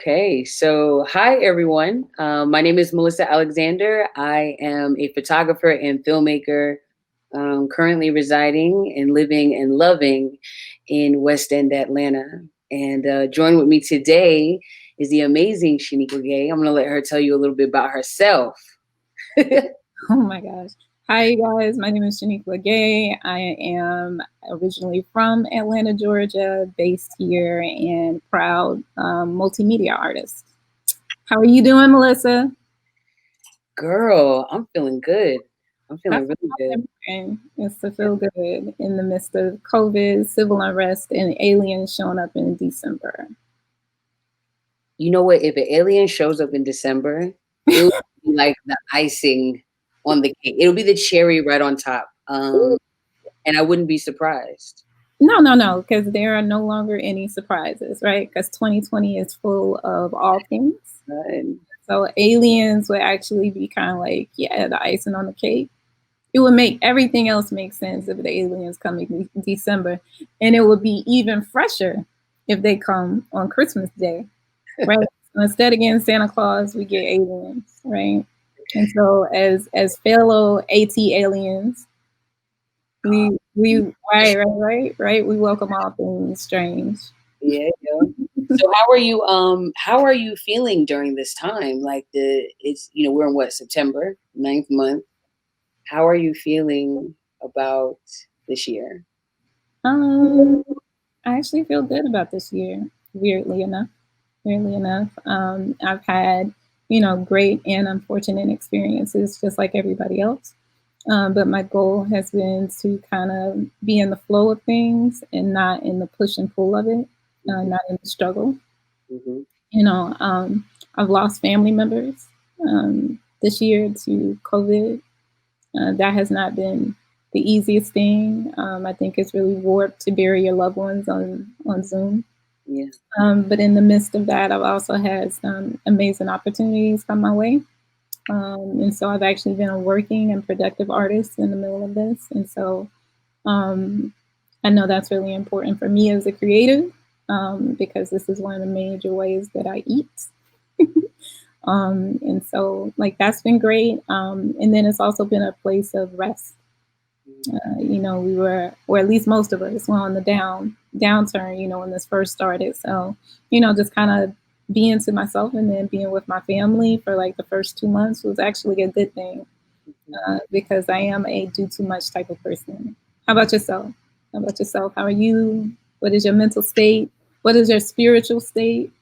Okay, so hi everyone. My name is Melissa Alexander. I am a photographer and filmmaker, currently residing and living and loving in West End, Atlanta. And joining with me today is the amazing Shanequa Gay. I'm going to let her tell you a little bit about herself. Oh my gosh. Hi, you guys. My name is Shanequa Gay. I am originally from Atlanta, Georgia, based here, and proud multimedia artist. How are you doing, Melissa? Girl, I'm feeling good. I'm feeling That's really good. important. It's to feel good in the midst of COVID, civil unrest, and aliens showing up in December. You know what? If an alien shows up in December, it will be like the icing on the cake. It'll be the cherry right on top. And I wouldn't be surprised. No, because there are no longer any surprises, right? Because 2020 is full of all things. And So aliens would actually be kind of like, yeah, the icing on the cake. It would make everything else make sense if the aliens come in December, and it would be even fresher if they come on Christmas Day, right? So instead of getting Santa Claus, we get aliens, right? And so, as fellow AT aliens, we right, we welcome all things strange. yeah, yeah. So how are you feeling during this time? Like we're in what, September, ninth month. How are you feeling about this year? Um, I actually feel good about this year. Weirdly enough, I've had great and unfortunate experiences, just like everybody else. But my goal has been to kind of be in the flow of things and not in the push and pull of it, not in the struggle. Hmm. You know, I've lost family members this year to COVID. That has not been the easiest thing. I think it's really warped to bury your loved ones on Zoom. Yeah. But in the midst of that, I've also had some amazing opportunities come my way. And so I've actually been a working and productive artist in the middle of this. And so um, I know that's really important for me as a creative, because this is one of the major ways that I eat. And so, like, that's been great. And then it's also been a place of rest. We were, or at least most of us, were on the downturn. When this first started. So, just kind of being to myself and then being with my family for like the first 2 months was actually a good thing, because I am a do too much type of person. How about yourself? How are you? What is your mental state? What is your spiritual state?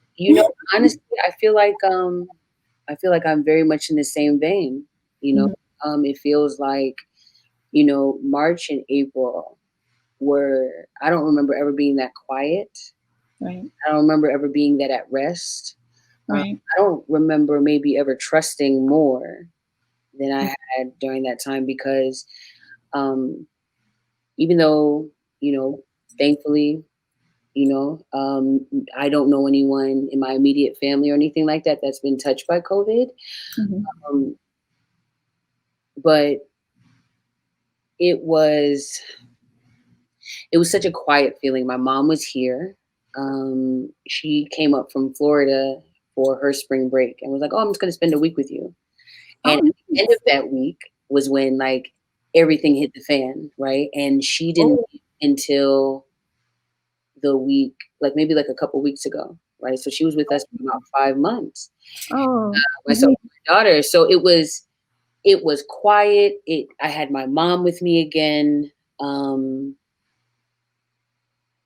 Honestly, I feel like I'm very much in the same vein. You know, Mhm. it feels like, March and April were, I don't remember ever being that quiet. Right, I don't remember ever being that at rest. right. I don't remember maybe ever trusting more than I had during that time because um, even though, you know, thankfully, I don't know anyone in my immediate family or anything like that that's been touched by COVID. Mhm. Um, but it was it was such a quiet feeling. My mom was here. She came up from Florida for her spring break and was like, "Oh, I'm just going to spend a week with you." And Oh, at the end of nice. that week was when like everything hit the fan, right? And she didn't Oh, leave until the week, like maybe like a couple weeks ago, right? So she was with us for about 5 months, oh, myself mhm. and my daughter. So it was quiet. I had my mom with me again. Um,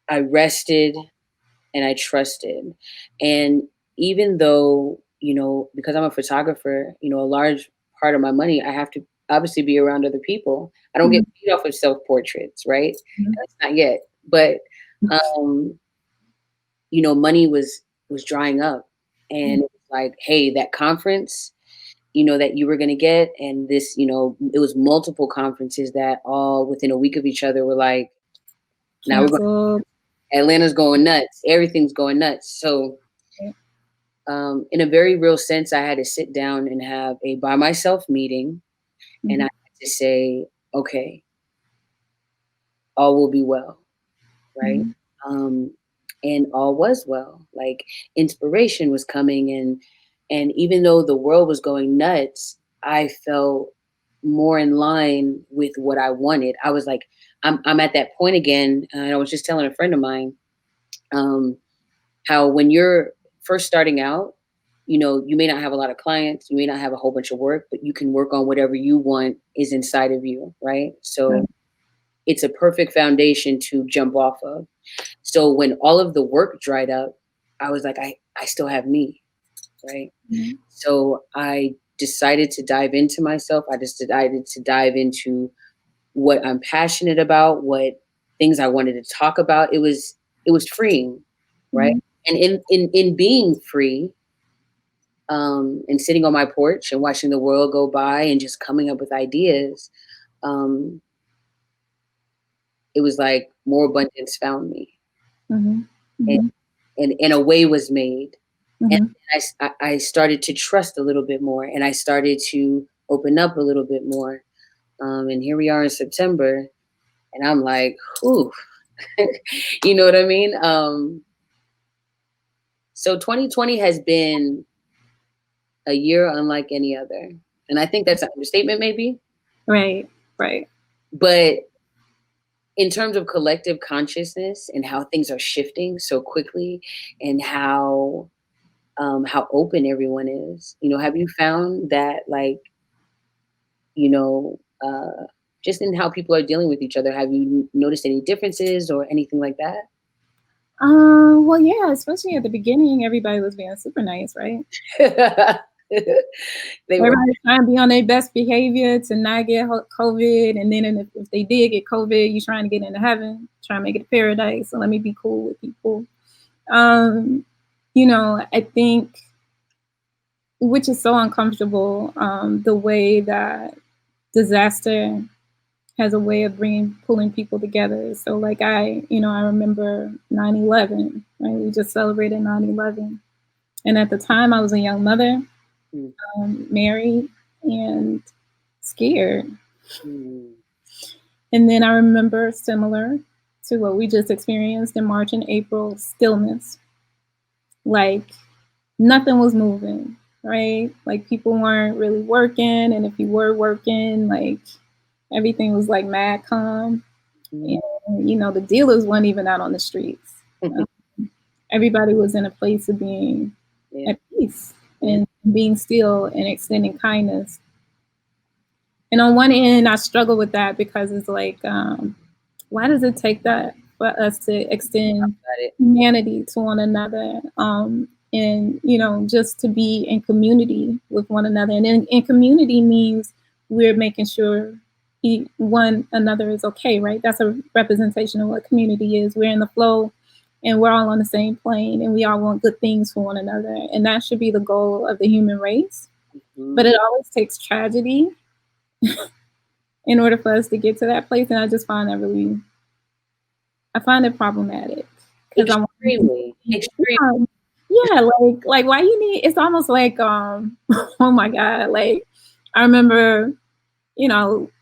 I rested and I trusted. And even though, because I'm a photographer, a large part of my money, I have to obviously be around other people. I don't get Mhm. paid off of self portraits, right? Mhm. That's not yet. But um, money was drying up. And it was like, hey, that conference, that you were gonna get, and this, it was multiple conferences that all within a week of each other were like, now we're going Canceled. Atlanta's going nuts. Everything's going nuts. So in a very real sense, I had to sit down and have a by myself meeting, and I Mhm. had to say, okay, all will be well, right? Mhm. Um, and all was well. Like inspiration was coming, and even though the world was going nuts, I felt more in line with what I wanted. I was like, I'm at that point again. And I was just telling a friend of mine, um, how when you're first starting out, you may not have a lot of clients, you may not have a whole bunch of work, but you can work on whatever you want is inside of you, right? Right. So it's a perfect foundation to jump off of. So when all of the work dried up, I was like, I still have me, right? Mhm. So I decided to dive into myself. I just decided to dive into what I'm passionate about, what things I wanted to talk about. It was freeing, right? Mhm. And in being free, and sitting on my porch and watching the world go by and just coming up with ideas, um, it was like more abundance found me, Mhm. and Mhm. and a way was made, and Mhm. I started to trust a little bit more, and I started to open up a little bit more, and here we are in September, and I'm like, whew, you know what I mean? So 2020 has been a year unlike any other, and I think that's an understatement, maybe, Right. Right. but in terms of collective consciousness and how things are shifting so quickly, and how open everyone is, have you found that, like, you know just in how people are dealing with each other, have you noticed any differences or anything like Well, yeah, especially at the beginning, everybody was being super nice, right? that? They were. Everybody's trying to be on their best behavior to not get COVID, and then if they did get COVID, you trying to get into heaven, trying to make it a paradise. So let me be cool with people. Um, I think, which is so uncomfortable, the way that disaster has a way of pulling people together. So like I remember 9/11, right? We just celebrated 9/11. And at the time I was a young mother, Mm, married and scared. mm, And then I remember, similar to what we just experienced in March and April, stillness. Like nothing was moving, right? Like people weren't really working. And if you were working, like everything was like mad calm. mm. And, the dealers weren't even out on the streets. Um, Everybody was in a place of being Yeah, at peace yeah. and being still and extending kindness. And on one end, I struggle with that because it's like, why does it take that for us to extend Got it. humanity to one another? And, just to be in community with one another. And in community means we're making sure one another is okay, right? That's a representation of what community is. We're in the flow and we're all on the same plane and we all want good things for one another. And that should be the goal of the human race. But Mhm. it always takes tragedy in order for us to get to that place. And I find it problematic because I want Extremely, extreme. yeah, yeah, like why you need, it's almost like, oh my God, like I remember,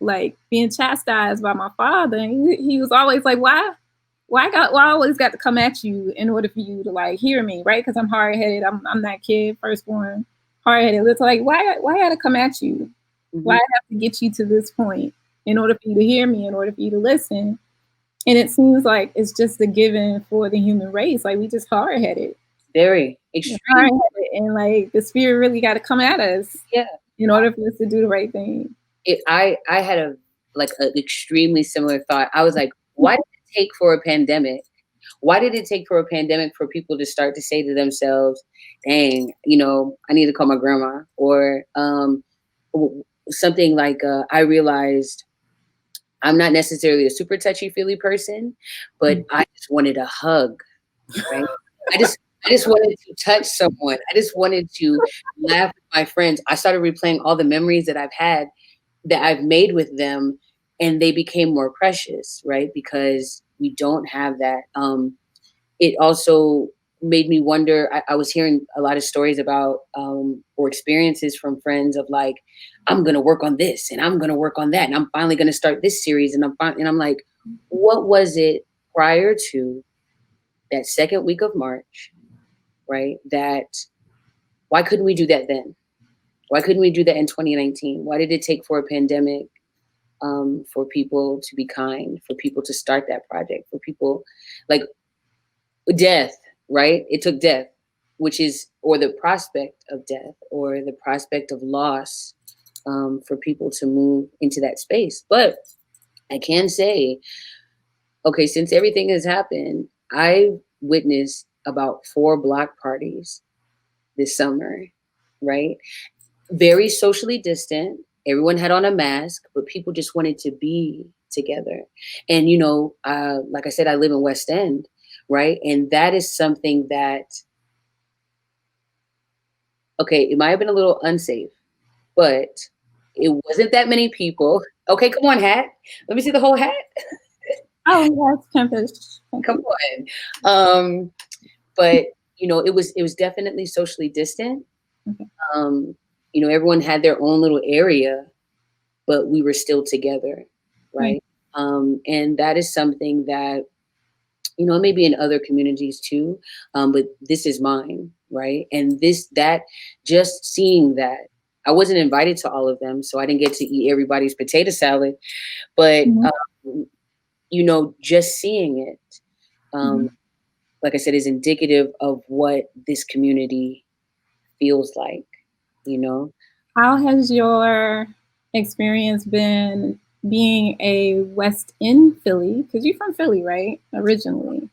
like being chastised by my father. And he was always like, why I always got to come at you in order for you to like hear me, right? Because I'm hard headed. I'm that kid, firstborn, hard headed. It's like why I got to come at you? Why I Mhm. have to get you to this point in order for you to hear me, in order for you to listen? And it seems like it's just a given for the human race. Like we just hard headed. Very Hard extreme. headed, and like the spirit really got to come at us Yeah. in order for us to do the right thing. I had a like an extremely similar thought. I was like, why did it take for a pandemic? Why did it take for a pandemic for people to start to say to themselves, "Dang, I need to call my grandma," or something like, I realized I'm not necessarily a super touchy feely person, but I just wanted a hug, right? I just I just wanted to touch someone. I just wanted to laugh with my friends. I started replaying all the memories that I've made with them, and they became more precious, right? Because we don't have that. It also made me wonder. I was hearing a lot of stories about, or experiences from friends of like, I'm gonna work on this and I'm gonna work on that, and I'm finally gonna start this series, and I'm like, what was it prior to that second week of March, right? That why couldn't we do that then? Why couldn't we do that in 2019? Why did it take for a pandemic for people to be kind, for people to start that project, for people like death, right? It took death, which is, or the prospect of death, or the prospect of loss for people to move into that space. But I can say, okay, since everything has happened, I've witnessed about 4 block parties this summer, right? Very socially distant. Everyone had on a mask, but people just wanted to be together. And like I said, I live in West End, right? And that is something that, okay, it might have been a little unsafe, but it wasn't that many people. Okay, come on, hat. Let me see the whole hat. Oh yes, campus. Come on. Um, but it was definitely socially distant. Okay. Um, everyone had their own little area, but we were still together, Right. right? And that is something that maybe in other communities too, but this is mine, right? And that just seeing that, I wasn't invited to all of them, so I didn't get to eat everybody's potato salad, but Mhm. just seeing it, Mhm. um, like I said, is indicative of what this community feels like, you know. How has your experience been being a West End Philly? Because you're from Philly, right? Originally.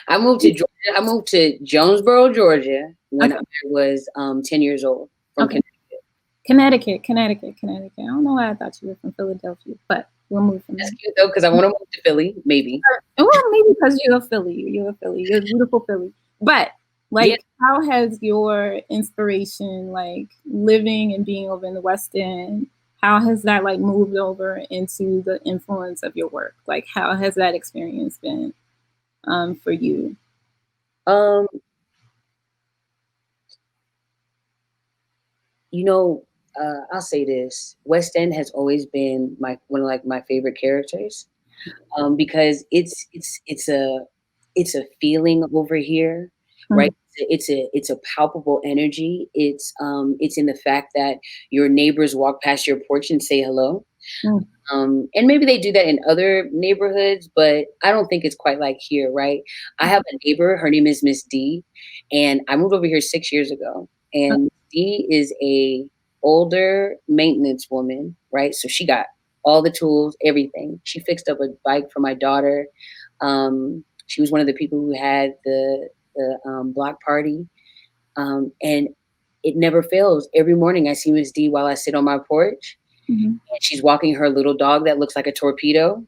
I moved to Georgia. I moved to Jonesboro, Georgia, when I Okay. was 10 years old from Okay. Connecticut. Connecticut. I don't know why I thought you were from Philadelphia, but we'll move from That's there. cute though, because I want to move to Philly, maybe. Well, maybe because you're a Philly. You're a Philly. You're a beautiful Philly. But Yeah. like, how has your inspiration, like living and being over in the West End, how has that like moved over into the influence of your work? Like, how has that experience been for you? Um, you know, I'll say this: West End has always been one of like my favorite characters, because it's a feeling over here, right? Mm, It's a palpable energy. It's in the fact that your neighbors walk past your porch and say hello. mm, And maybe they do that in other neighborhoods, but I don't think it's quite like here, right? I have a neighbor, her name is Miss D, and I moved over here 6 years ago. And D is a older maintenance woman, right? So she got all the tools, everything. She fixed up a bike for my daughter. She was one of the people who had the block party, and it never fails. Every morning I see Miss D while I sit on my porch, mhm. and she's walking her little dog that looks like a torpedo.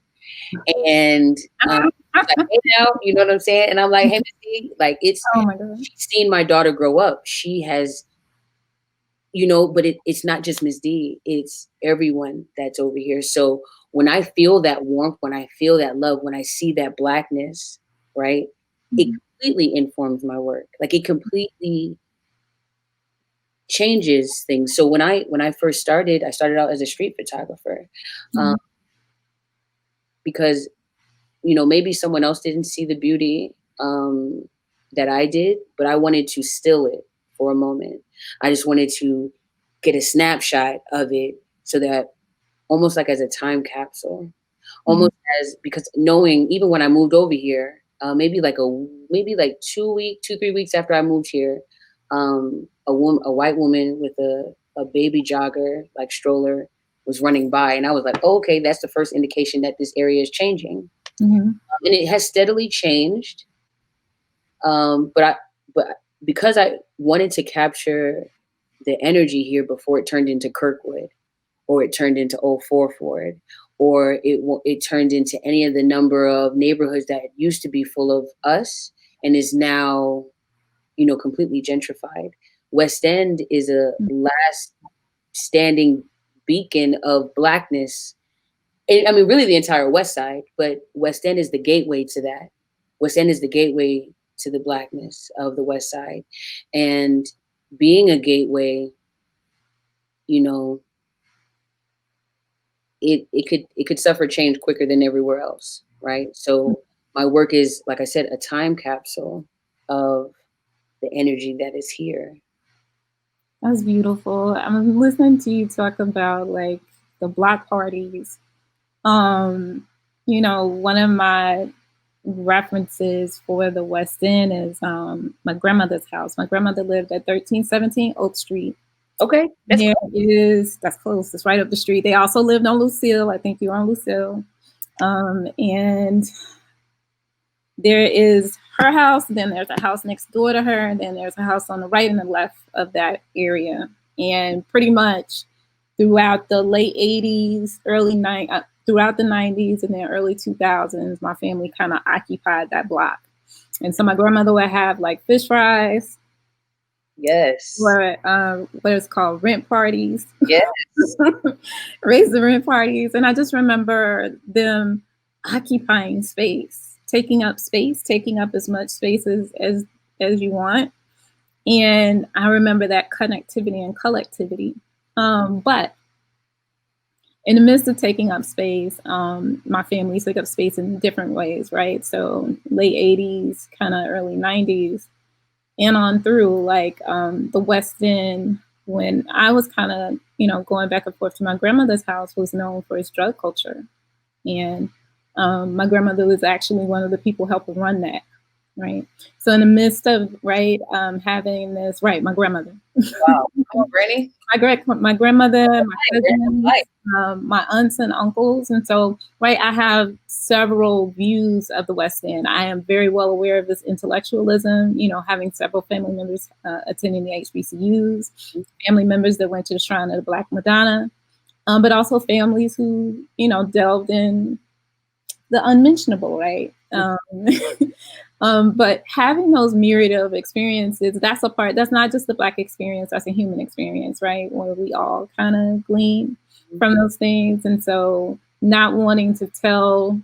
And she's like, "Hey now," you know what I'm saying? And I'm like, "Hey, Missy," like Oh my god. she's seen my daughter grow up. She has, but it's not just Miss D, it's everyone that's over here. So when I feel that warmth, when I feel that love, when I see that blackness, right, it Mhm, completely informs my work. Like it completely changes things. So when I first started, I started out as a street photographer, um, mhm, because maybe someone else didn't see the beauty that I did, but I wanted to still it for a moment. I just wanted to get a snapshot of it so that almost like as a time capsule, mhm, almost as because knowing even when I moved over here, maybe like 2 3 weeks after I moved here, a white woman with a baby jogger like stroller was running by, and I was like, oh, okay, that's the first indication that this area is changing, mhm, and it has steadily changed. But because I wanted to capture the energy here before it turned into Kirkwood, or it turned into Old Forford, or it turned into any of the number of neighborhoods that used to be full of us and is now completely gentrified. West End is a last standing beacon of blackness. I mean, really the entire West Side, but West End is the gateway to that. West End is the gateway to the blackness of the West Side. And being a gateway, you know, it could suffer change quicker than everywhere else, right? So my work is, like I said, a time capsule of the energy that is here. That's beautiful. I'm listening to you talk about like the block parties. Um, one of my references for the West End is my grandmother's house. My grandmother lived at 1317 Oak Street. Okay, that's That's close. It's right up the street. They also lived on Lucille. I think you're on Lucille. And there is her house, then there's a house next door to her, and then there's a house on the right and the left of that area. And pretty much throughout the late 80s, throughout the 90s and then early 2000s, my family kind of occupied that block. And so my grandmother would have like fish fries, yes, or what is called rent parties, yes. raise the rent parties. And I just remember them occupying space, taking up as much space as you want. And I remember that connectivity and collectivity. But in the midst of taking up space, my family took up space in different ways, right? So late 80s, kind of early 90s, and on through like the West End, when I was kind of, going back and forth to my grandmother's house, was known for its drug culture. And my grandmother was actually one of the people helping run that, right? So in the midst of, right, having this, right, my grandmother. Wow. Come on, Granny. My grandmother, my cousins, Right. my aunts and uncles. And so, right, I have several views of the West End. I am very well aware of this intellectualism, having several family members attending the HBCUs, family members that went to the Shrine of the Black Madonna, but also families who, delved in the unmentionable, right? But having those myriad of experiences, that's not just the Black experience, that's a human experience, right? Where we all kind of glean from those things. And so not wanting to tell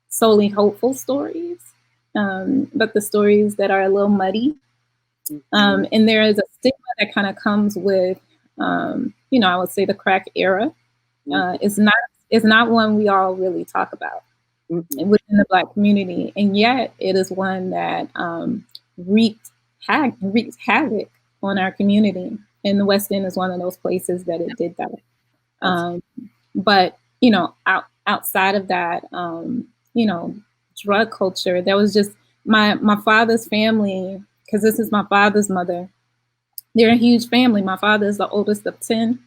solely hopeful stories, but the stories that are a little muddy. And there is a stigma that kind of comes with, I would say the crack era. It's not one we all really talk about within the Black community, and yet it is one that wreaked havoc on our community. And the West End is one of those places that it did that. But outside of that, drug culture, there was just my father's family, because this is my father's mother. They're a huge family. My father is the oldest of 10.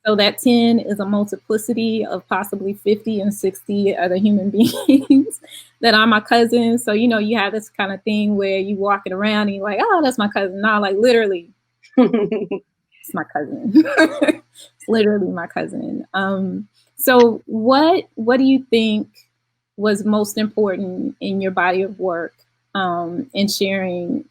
So that 10 is a multiplicity of possibly 50 and 60 other human beings that are my cousins. So, you have this kind of thing where you walking around and you're like, oh, that's my cousin. No, like literally, it's my cousin. It's literally my cousin. So what do you think was most important in your body of work in sharing,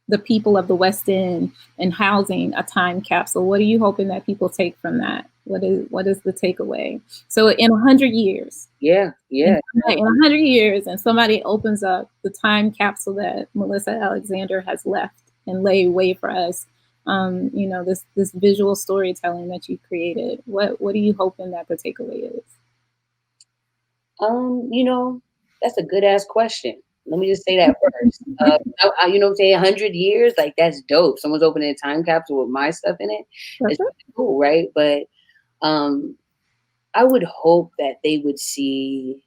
the people of the West End and housing a time capsule? What are you hoping that people take from that? What is the takeaway? So in 100 years, in 100 years, and somebody opens up the time capsule that Melissa Alexander has left and laid way for us, this visual storytelling that you created. What are you hoping that the takeaway is? That's a good ass question. Let me just say that first. Say 100 years, like that's dope. Someone's opening a time capsule with my stuff in it. It's really cool, right? But I would hope that they would see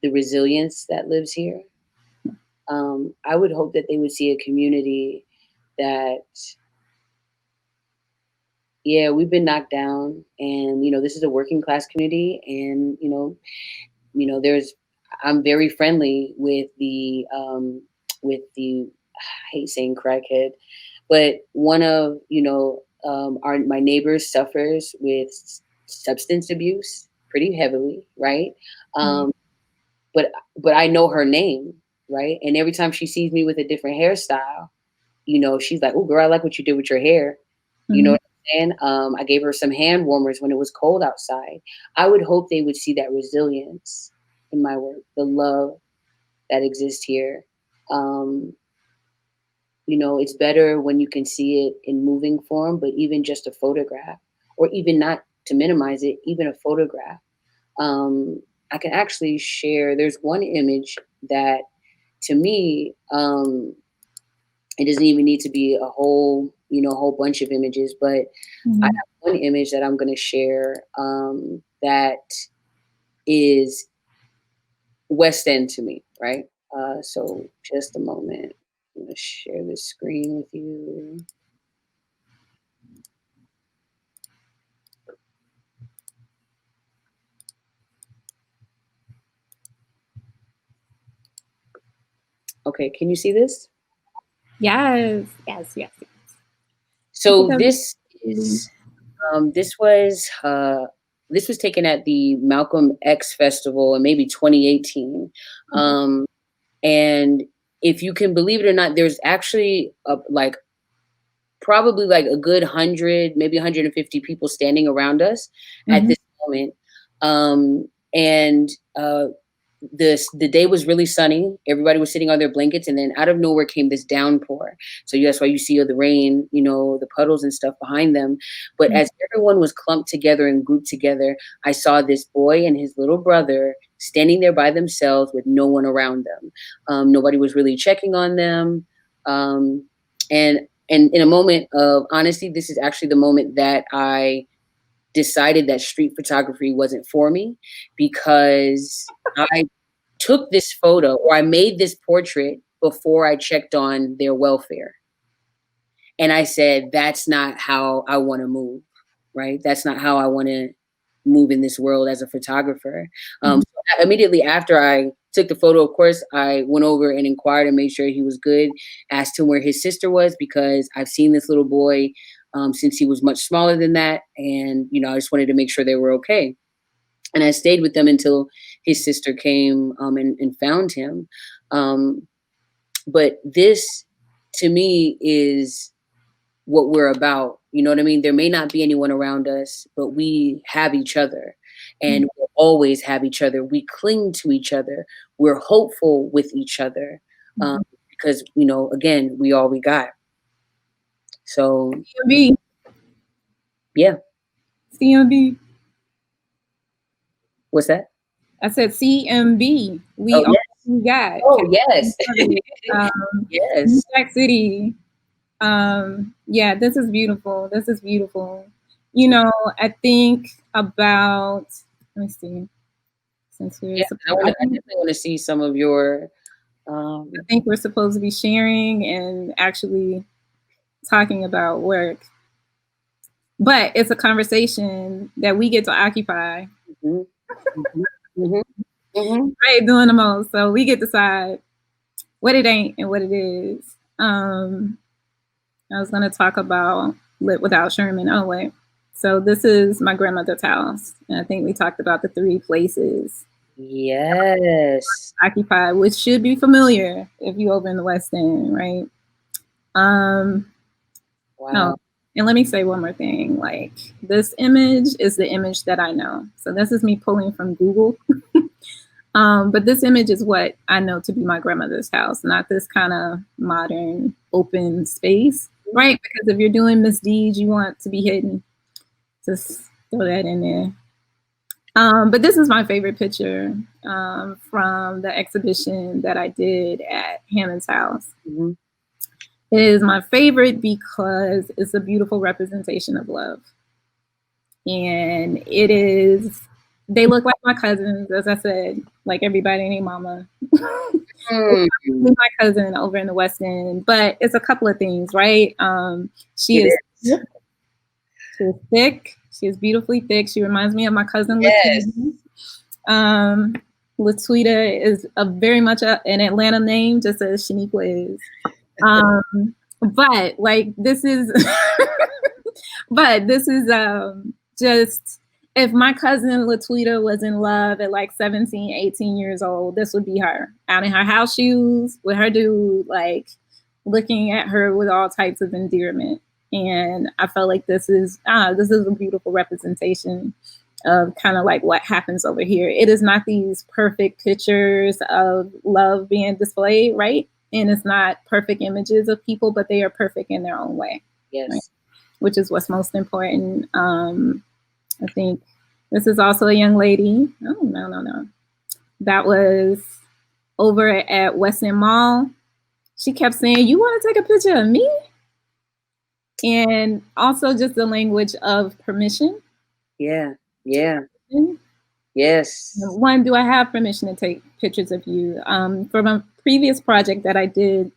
the resilience that lives here. I would hope that they would see a community that, yeah, we've been knocked down, and this is a working class community, and I'm very friendly with the I hate saying crackhead, but one of my neighbors suffers with substance abuse pretty heavily, right? But I know her name, right? And every time she sees me with a different hairstyle, she's like, "Oh, girl, I like what you did with your hair." You know what I'm saying? I gave her some hand warmers when it was cold outside. I would hope they would see that resilience in my work, the love that exists here. It's better when you can see it in moving form, but even just a photograph, or even not to minimize it, even a photograph. I can actually share. There's one image that, to me, it doesn't even need to be a whole, whole bunch of images, but I Mhm. have one image that I'm going to share that is West End to me, right? So just a moment. I'm going to share this screen with you. Okay, can you see this? Yes, yes, yes, yes. Look at So that. this is this was taken at the Malcolm X Festival in maybe 2018. Um, and if you can believe it or not, there's actually like probably like a good 100, maybe 150 people standing around us at Mhm. this moment. And the day was really sunny. Everybody was sitting on their blankets, and then out of nowhere came this downpour. So that's why you see the rain, the puddles and stuff behind them. But Mhm. as everyone was clumped together and grouped together, I saw this boy and his little brother standing there by themselves with no one around them. Nobody was really checking on them. And and in a moment of honesty, this is actually the moment that I decided that street photography wasn't for me, because I took this photo, or I made this portrait before I checked on their welfare. And I said, that's not how I want to move, right? That's not how I want to move in this world as a photographer. Mhm. So immediately after I took the photo, of course, I went over and inquired and made sure he was good, asked him where his sister was, because I've seen this little boy since he was much smaller than that. And, I just wanted to make sure they were okay. And I stayed with them until his sister came and found him. Um, but this, to me, is what we're about. You know what I mean? There may not be anyone around us, but we have each other, and Mhm. we'll always have each other. We cling to each other. We're hopeful with each other, um, Mhm. because, again, we all we got. So, CMB, yeah. CMB. What's that? I said CMB. Oh, We are yes. what we got. Oh, yes. New Yes. Jack City. Yeah, this is beautiful. This is beautiful. You know, I think about, let me see, since we're Yeah, supposed, I definitely want to see some of your. I Um, think we're supposed to be sharing and actually talking about work, but it's a conversation that we get to occupy, mhm, mhm, mhm, mhm. right? Doing the most. So we get to decide what it ain't and what it is. I was going to talk about Lit Without Sherman. Oh, wait. So this is my grandmother's house. And I think we talked about the three places Yes. occupied, which should be familiar if you over in the West End, right? Um, oh, Wow. and let me say one more thing. Like, this image is the image that I know. So this is me pulling from Google. But this image is what I know to be my grandmother's house, not this kind of modern open space, right? Because if you're doing misdeeds, you want to be hidden. Just throw that in there. But this is my favorite picture from the exhibition that I did at Hammonds House. Mhm. It is my favorite because it's a beautiful representation of love. And it is, they look like my cousins, as I said, like everybody and their mama. Mm. My cousin over in the West End, but it's a couple of things, right? She It is is. she is thick. She is beautifully thick. She reminds me of my cousin Yes. Latuita. Um, Latuita is a very much an Atlanta name, just as Shanequa is. But like this is, but this is just, if my cousin Latuita was in love at like 17, 18 years old, this would be her out in her house shoes with her dude, like looking at her with all types of endearment. And I felt like this is a beautiful representation of kind of like what happens over here. It is not these perfect pictures of love being displayed, right? And it's not perfect images of people, but they are perfect in their own way, right? Yes. Which is what's most important. I think this is also a young lady. Oh, no, no, no. that was over at West End Mall. She kept saying, "You want to take a picture of me?" And also just the language of permission. Yeah. Yeah. Yes. One, do I have permission to take pictures of you? From a previous project that I did,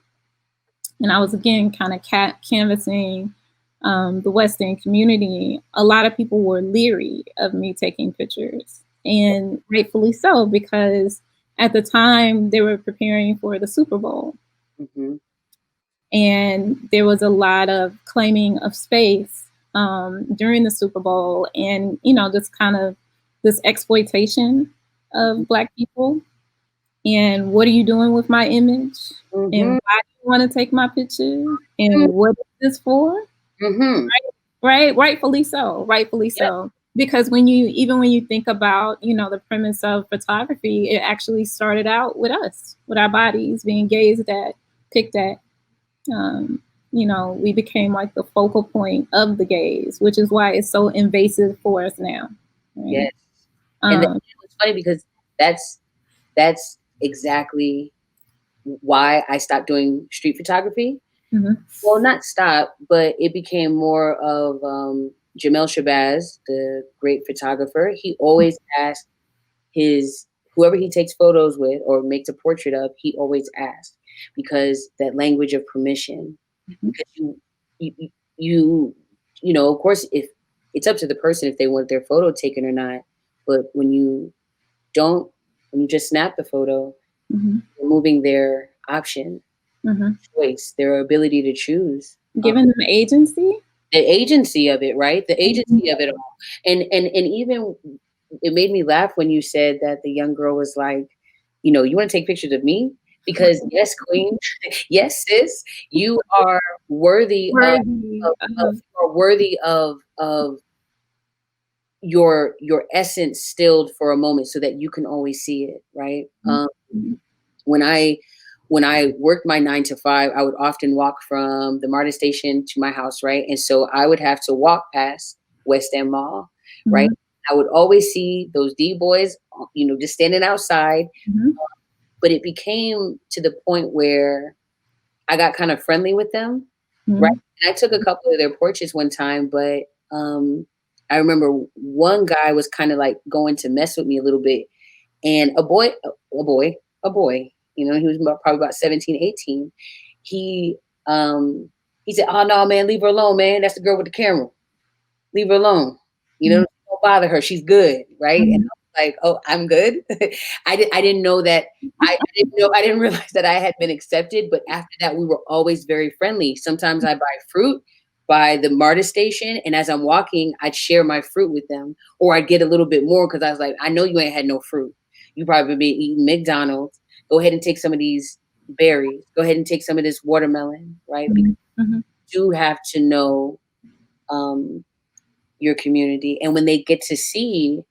and I was again kind of canvassing the West End community, a lot of people were leery of me taking pictures, and rightfully so, because at the time they were preparing for the Super Bowl. Mm-hmm. And there was a lot of claiming of space during the Super Bowl, and just kind of this exploitation of Black people. And what are you doing with my image? And Mm-hmm. why do you want to take my picture? And what is this for? Mm-hmm. Right, rightfully so, rightfully so. Because when you think about the premise of photography, it actually started out with us, with our bodies being gazed at, picked at. We became like the focal point of the gaze, which is why it's so invasive for us now. Right? Yes. And then, it's funny because that's exactly why I stopped doing street photography. Mm-hmm. Well, not stop, but it became more of Jamel Shabazz, the great photographer. He always asked whoever he takes photos with or makes a portrait of, he always asks, because that language of permission. Mm-hmm. Because of course, if it's up to the person if they want their photo taken or not, but when you just snap the photo, mm-hmm. removing their option, mm-hmm. choice, their ability to choose, giving them agency, the agency of it, right? The agency of it all, and even it made me laugh when you said that the young girl was like, you want to take pictures of me, because yes, queen, yes, sis, you are worthy of your essence stilled for a moment so that you can always see it, right? Mm-hmm. When I worked my 9 to 5, I would often walk from the MARTA station to my house, right? And so I would have to walk past West End Mall, right? Mm-hmm. I would always see those D boys, just standing outside. Mm-hmm. But it became to the point where I got kind of friendly with them, Mm-hmm. right? And I took a couple of their portraits one time, but I remember one guy was kind of like going to mess with me a little bit, and a boy, he was probably about 17, 18. He said, "Oh no, man, leave her alone, man. That's the girl with the camera. Leave her alone. Mm-hmm. Don't bother her. She's good, right?" Mm-hmm. And I was like, "Oh, I'm good." I didn't know that. I didn't realize that I had been accepted. But after that, we were always very friendly. Sometimes I buy fruit by the MARTA station, and as I'm walking, I'd share my fruit with them, or I'd get a little bit more because I was like, "I know you ain't had no fruit. You probably been eating McDonald's. Go ahead and take some of these berries. Go ahead and take some of this watermelon, right?" Because you do have to know your community, and when they get to see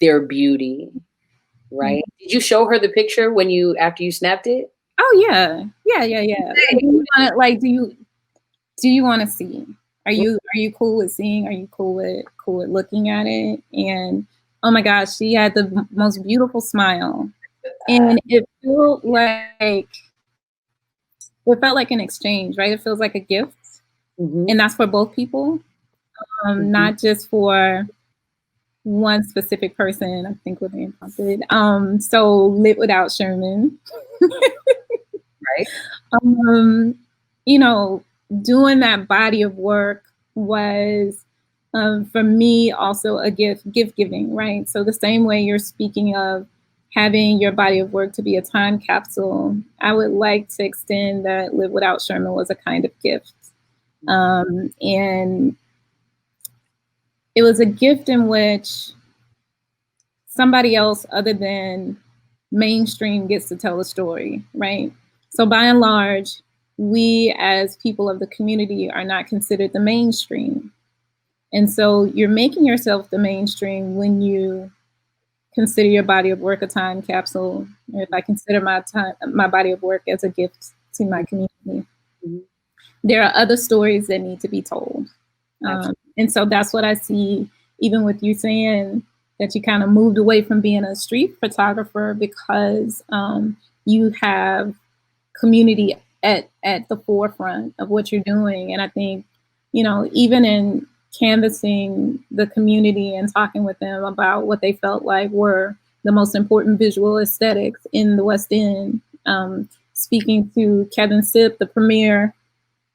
their beauty, right? Did you show her the picture after you snapped it? Oh yeah. Like, do you want to see? Are you cool with seeing? Are you cool with looking at it? And oh my gosh, she had the most beautiful smile, and it felt like an exchange, right? It feels like a gift, and that's for both people, not just for one specific person. I think we're being prompted. So Lit Without Sherman, right? Doing that body of work was, for me, also a gift giving, right? So the same way you're speaking of having your body of work to be a time capsule, I would like to extend that Live Without Sherman was a kind of gift. And it was a gift in which somebody else other than mainstream gets to tell the story, right? So by and large, we as people of the community are not considered the mainstream. And so you're making yourself the mainstream when you consider your body of work a time capsule. Or if I consider my body of work as a gift to my community. There are other stories that need to be told. And so that's what I see, even with you saying, that you kind of moved away from being a street photographer because you have community at the forefront of what you're doing. And I think, even in canvassing the community and talking with them about what they felt like were the most important visual aesthetics in the West End, speaking to Kevin Sipp, the premier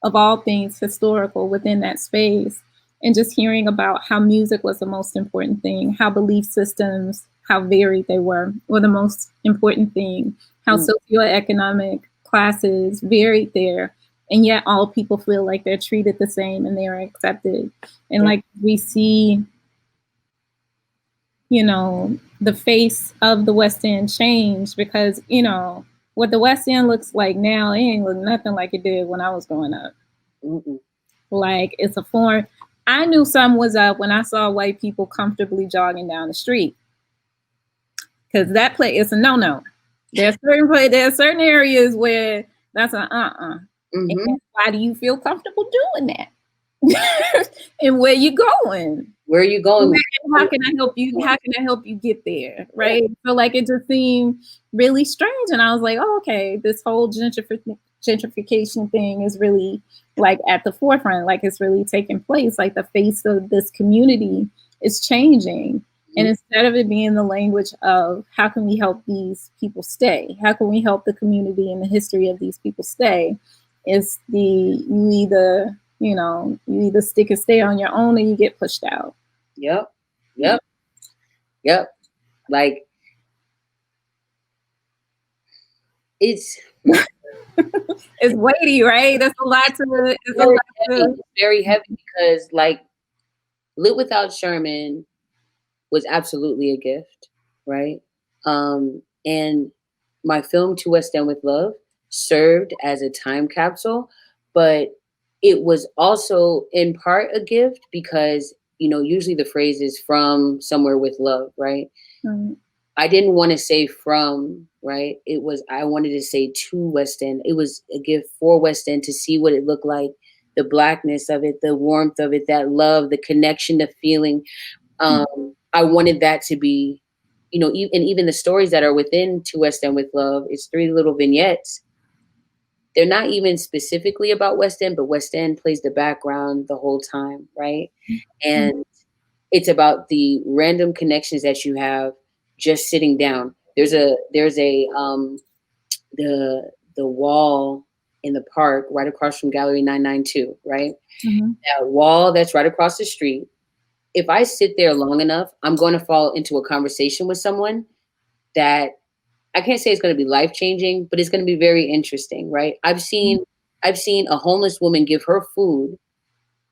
of all things historical within that space, and just hearing about how music was the most important thing, how belief systems, how varied they were the most important thing, how socioeconomic classes varied there, and yet all people feel like they're treated the same and they are accepted. And like we see, the face of the West End change because, what the West End looks like now, it ain't look nothing like it did when I was growing up. Like, it's a form. I knew something was up when I saw white people comfortably jogging down the street. Because that place is a no-no. There are certain areas where that's a And why do you feel comfortable doing that? And where you going? Where are you going? How can I help you? How can I help you get there? Right. So like it just seemed really strange. And I was like, oh, okay, this whole gentrification thing is really like at the forefront, like it's really taking place. Like the face of this community is changing. And instead of it being the language of how can we help these people stay? How can we help the community and the history of these people stay? It's you either stick and stay on your own or you get pushed out. Yep. Like it's it's weighty, right? That's a lot to it's very heavy because like Lit Without Sherman was absolutely a gift, right? And my film To West End with Love served as a time capsule, but it was also in part a gift because, usually the phrase is from somewhere with love, right? I didn't want to say from, right? I wanted to say to West End. It was a gift for West End to see what it looked like, the blackness of it, the warmth of it, that love, the connection, the feeling. I wanted that to be, and even the stories that are within To West End with Love, it's 3 little vignettes. They're not even specifically about West End, but West End plays the background the whole time, right? And it's about the random connections that you have just sitting down. There's the wall in the park right across from Gallery 992, right? That wall that's right across the street. If I sit there long enough, I'm going to fall into a conversation with someone that I can't say it's going to be life-changing, but it's going to be very interesting, right? I've seen a homeless woman give her food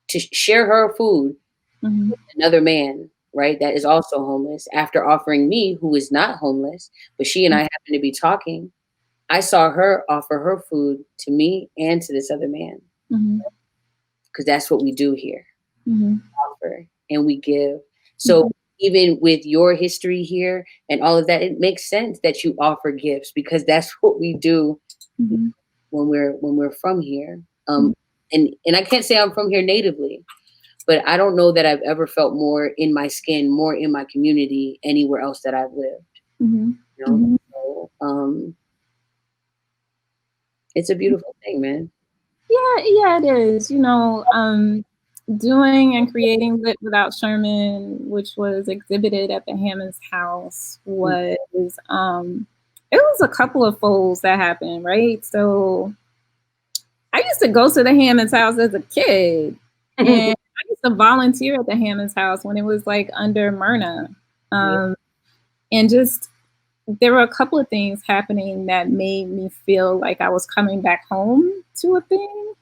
to share her food with another man, right? That is also homeless after offering me, who is not homeless, but she and I happen to be talking. I saw her offer her food to me and to this other man. Because that's what we do here. Offer and we give. So even with your history here and all of that, it makes sense that you offer gifts because that's what we do when we're from here. And I can't say I'm from here natively, but I don't know that I've ever felt more in my skin, more in my community anywhere else that I've lived. So, it's a beautiful thing, man. Yeah, it is. Doing and creating Lit Without Sherman, which was exhibited at the Hammonds House, was it was a couple of folds that happened, right? So I used to go to the Hammonds House as a kid, and I used to volunteer at the Hammonds House when it was like under Myrna, and just there were a couple of things happening that made me feel like I was coming back home to a thing.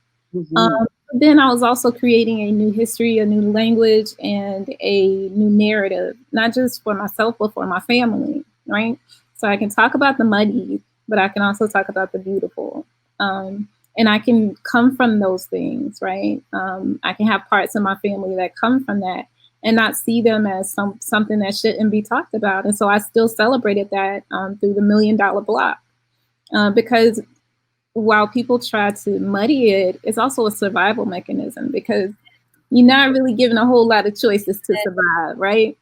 Then I was also creating a new history, a new language, and a new narrative, not just for myself, but for my family, right? So I can talk about the muddy, but I can also talk about the beautiful. And I can come from those things, right? I can have parts of my family that come from that and not see them as something that shouldn't be talked about. And so I still celebrated that through the $1 Million Block. Because while people try to muddy it, it's also a survival mechanism because you're not really given a whole lot of choices to survive, right?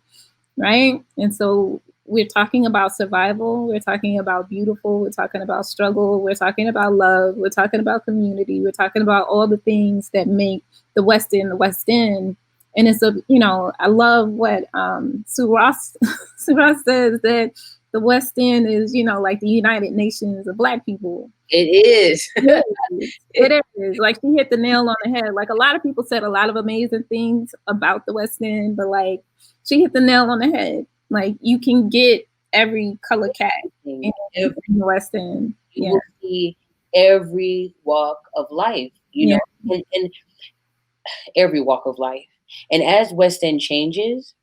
right? And so we're talking about survival, we're talking about beautiful, we're talking about struggle, we're talking about love, we're talking about community, we're talking about all the things that make the West End the West End. And it's a, I love what Sue Ross Sue Ross says, that the West End is, like the United Nations of Black people. It is. It is. Like, she hit the nail on the head. Like, a lot of people said a lot of amazing things about the West End, but like, she hit the nail on the head. Like, you can get every color cat in the West End. You will see every walk of life, and every walk of life. And as West End changes,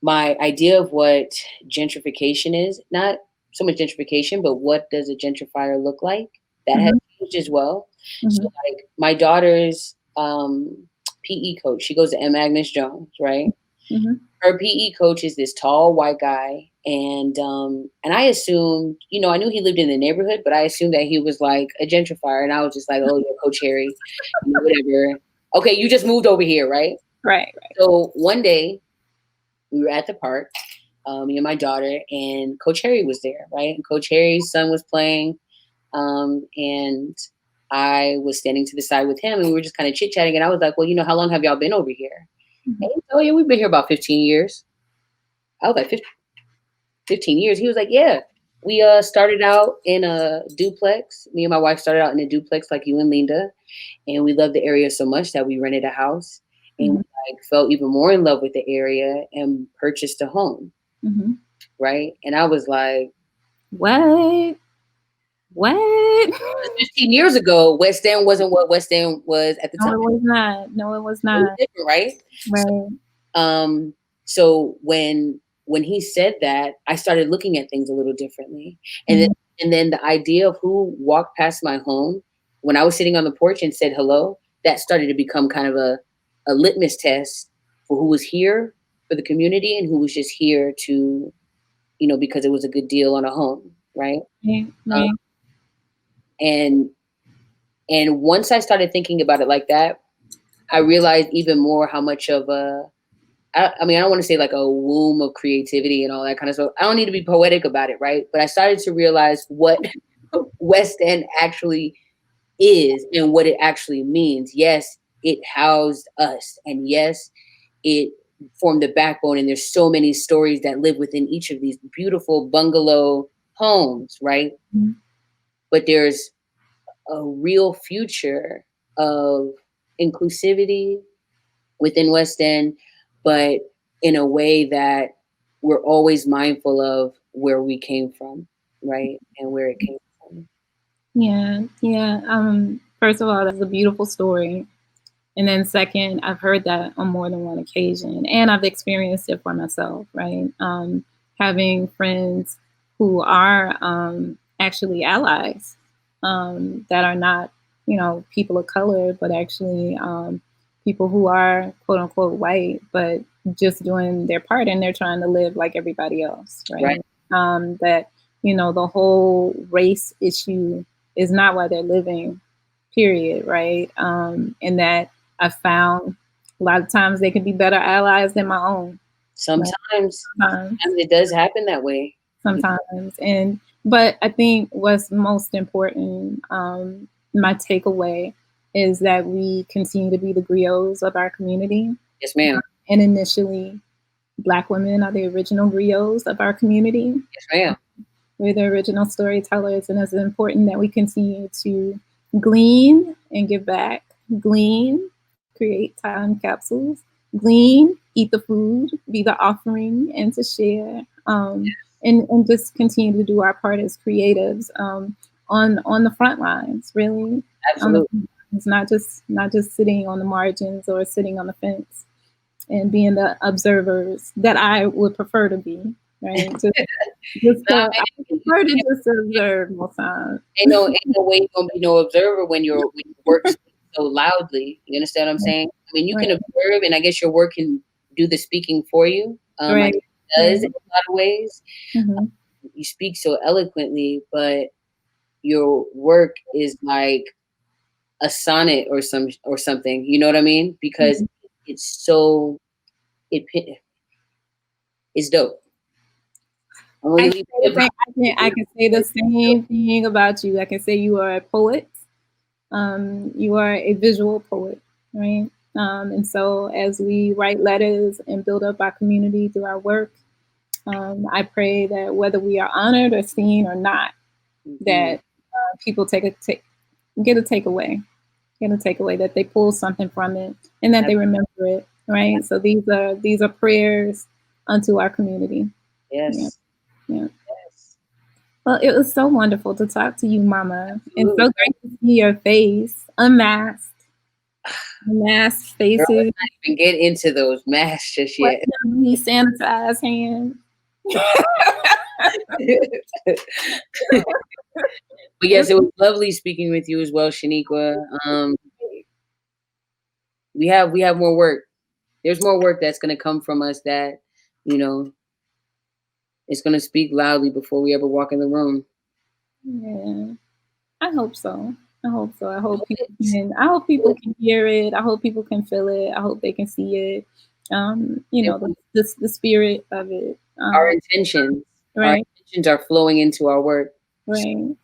my idea of what gentrification is, not so much gentrification, but what does a gentrifier look like? That has changed as well. So like my daughter's PE coach, she goes to M. Agnes Jones, right? Her PE coach is this tall white guy, and I assumed, I knew he lived in the neighborhood, but I assumed that he was like a gentrifier, and I was just like, oh yeah, Coach Harry, whatever. Okay, you just moved over here, right? Right. So one day we were at the park, me and my daughter, and Coach Harry was there, right? And Coach Harry's son was playing, and I was standing to the side with him, and we were just kind of chit chatting. And I was like, well, how long have y'all been over here? And he said, oh yeah, we've been here about 15 years. I was like, 15 years? He was like, yeah. We started out in a duplex. Me and my wife started out in a duplex like you and Linda. And we loved the area so much that we rented a house. And we fell even more in love with the area and purchased a home. Right? And I was like, what? 15 years ago, West End wasn't what West End was at the time. No, it was not. No, it was not. It was different, right? Right. So when he said that, I started looking at things a little differently. And then the idea of who walked past my home when I was sitting on the porch and said hello, that started to become kind of a litmus test for who was here for the community and who was just here to, because it was a good deal on a home, right? Right. And once I started thinking about it like that, I realized even more how much of I don't want to say like a womb of creativity and all that kind of stuff. I don't need to be poetic about it, right? But I started to realize what West End actually is and what it actually means. Yes, it housed us, and yes, it formed the backbone. And there's so many stories that live within each of these beautiful bungalow homes, right? But there's a real future of inclusivity within West End, but in a way that we're always mindful of where we came from, right? And where it came from. Yeah. First of all, that's a beautiful story. And then second, I've heard that on more than one occasion, and I've experienced it for myself, right? Having friends who are actually allies, that are not, people of color, but actually people who are quote unquote white, but just doing their part, and they're trying to live like everybody else, right? That, the whole race issue is not why they're living, period, right? And that I found a lot of times they can be better allies than my own. Sometimes it does happen that way. Sometimes. But I think what's most important, my takeaway, is that we continue to be the griots of our community. Yes, ma'am. And initially, Black women are the original griots of our community. Yes, ma'am. We're the original storytellers, and it's important that we continue to glean and give back. Glean, create time capsules. Glean, eat the food, be the offering, and to share. And just continue to do our part as creatives, on the front lines, really. Absolutely. It's not just sitting on the margins or sitting on the fence and being the observers that I would prefer to be. Right? I prefer to just observe most times. Ain't no way you're gonna be no observer when your work speaks so loudly. You understand what I'm saying? I mean, you can observe, and I guess your work can do the speaking for you. Like it does in a lot of ways. You speak so eloquently, but your work is like a sonnet or something. You know what I mean? Because it's so it's dope. I'm I gonna can leave say the same, I can say the same thing about you. I can say you are a poet. You are a visual poet, right? And so as we write letters and build up our community through our work, I pray that whether we are honored or seen or not, Mhm. that people get a takeaway, that they pull something from it, and that they remember it, right? So these are prayers unto our community. Yeah, Yes, yeah. yes, Well, it was so wonderful to talk to you, Mama, and absolutely. so great to see your face unmasked, unmasked Girl, let's faces, not even get into those masks just yet. questionably sanitized hands. But yes, it was lovely speaking with you as well, Shanequa. We have more work. There's more work that's gonna come from us that, you know, it's gonna speak loudly before we ever walk in the room. Yeah, I hope so. I hope so. I hope people can hear it. I hope people can feel it. I hope they can see it. The spirit of it. Our intentions, our Right, intentions are flowing into our work. right,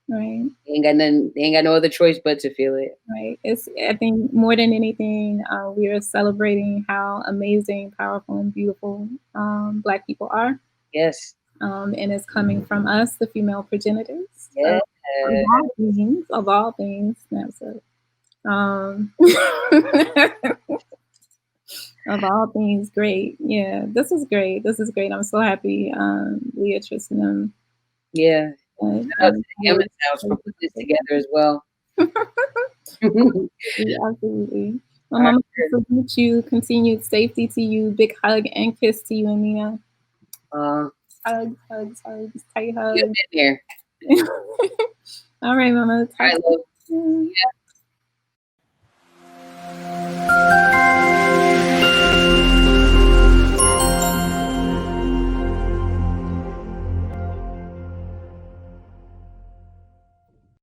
right. They ain't got no other choice but to feel it. Right. I think more than anything, we are celebrating how amazing, powerful, and beautiful Black people are. Yes. And it's coming from us, the female progenitors Yes. of all things. That's it. Um, of all things, great. Yeah, this is great. This is great. I'm so happy, Leah, Tristan. Yeah. Uh, Shout out to um, the Hammonds House for putting this together as well. Absolutely. My All right. mama salute you. Continued safety to you. Big hug and kiss to you, Amina. Uh, Hugs, hugs, hugs. Tight you've hugs. been here. All right, mama. All Talk right, to love. you soon.